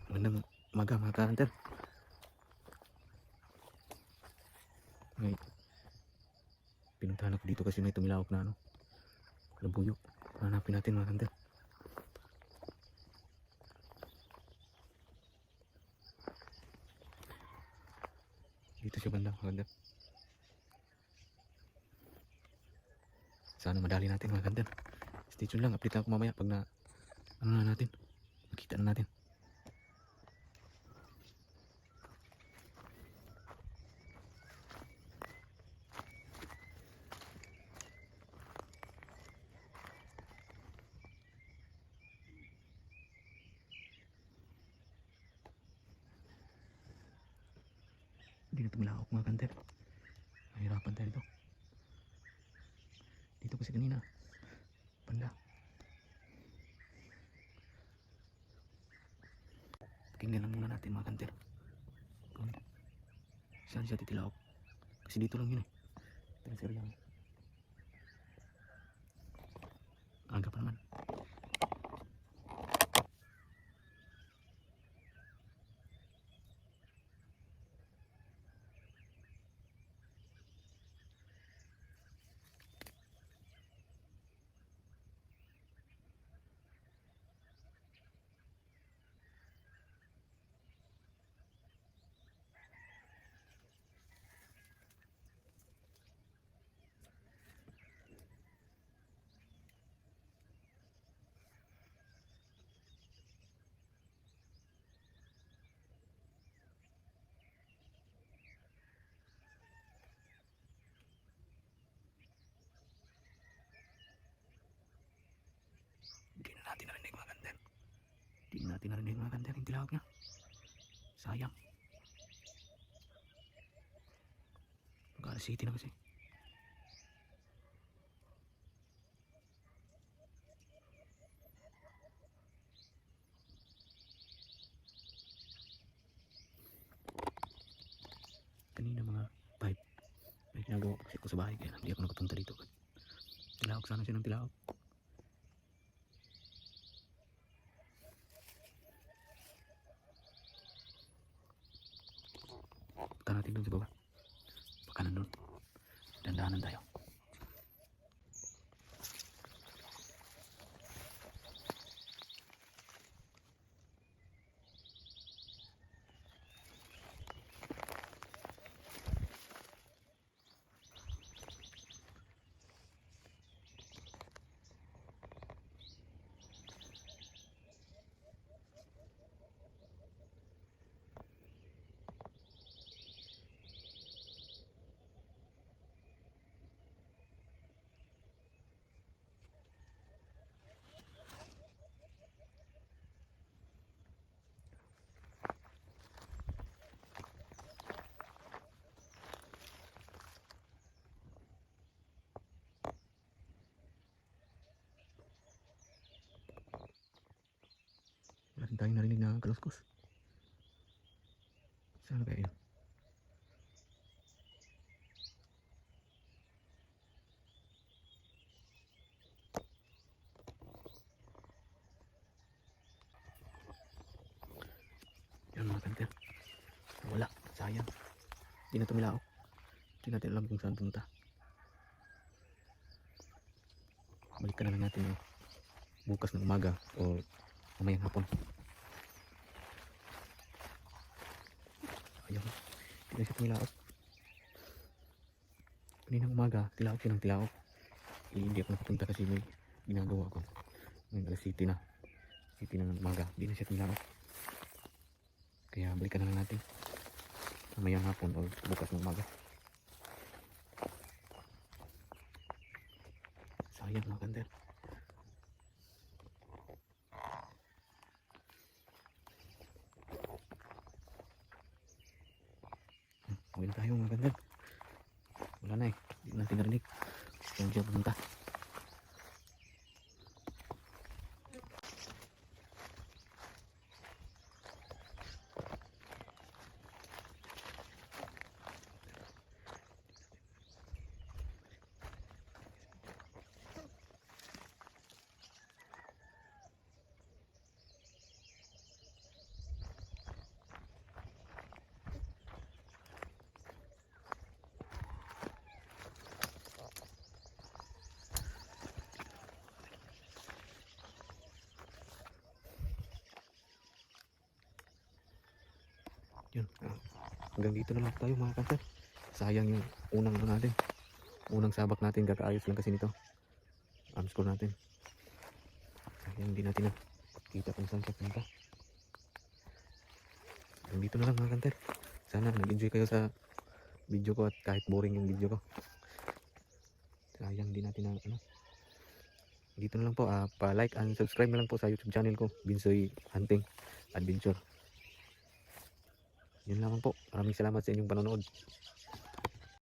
Magandang umaga mga ka-hunter. May pinuntahan ako dito kasi may tumilawak na labuyok. Hanapin natin mga ka-hunter. Dito siya banda mga ka-hunter. Sana madali natin mga ka-hunter. Stay tuned lang, update ako mamaya pag na natin, makita na natin. Hindi na tumilawak mga ka-hunter. Mahirapan tayo dito. Dito kasi kanina banda. Pakinggan lang muna natin mga ka-hunter. Saan siya titilawak? Kasi dito lang yun eh. Transfer lang. Aga pa naman. Hindi na natin narinig mga ka-hunter. Hindi na natin narinig mga ka-hunter yung tilawak niya. Sayang. Mag-alas city na kasi. Kanina mga 5 may ginagawa kasi ako sa bahay kaya hindi ako nakapunta dito. Tilawak sana siya ng tilawak. Punta natin dun sa baba. Baka nandun. Dandahanan tayo. Wala rin tayong narinig na kaluskos. Saan kaya yun? Yan mga ka-hunter. Wala. Sayang. Hindi na tumilawak. Hindi natin alam kung saan pumunta. Balikan na lang natin bukas ng umaga o mamayang hapon. Ayaw. Hindi na siya tumilawak. Kaninang umaga, tilawak siya ng tilawak. Hindi ako nakapunta kasi may ginagawa ko. Ngayon alas city na ng umaga, hindi na siya tumilaok. Kaya balikan na lang natin mamayang hapon o bukas ng umaga. Sayang mga kanter. Uwi na tayo mga kanter. Wala na eh, hindi natin narinig kung siya pumunta. Yun, hanggang dito na lang tayo mga kanter. Sayang yung unang ano natin, unang sabak natin, kakaayos lang kasi nito score natin. Sayang hindi natin nakita kung saan siya punta. Hanggang dito na lang mga kanter. Sana nag-enjoy kayo sa video ko at kahit boring yung video ko. Sayang di natin na ano. Dito na lang po, pa-like and subscribe na lang po sa YouTube channel ko, Binsoy Hunting Adventure. Yun lamang po. Maraming salamat sa inyong panonood.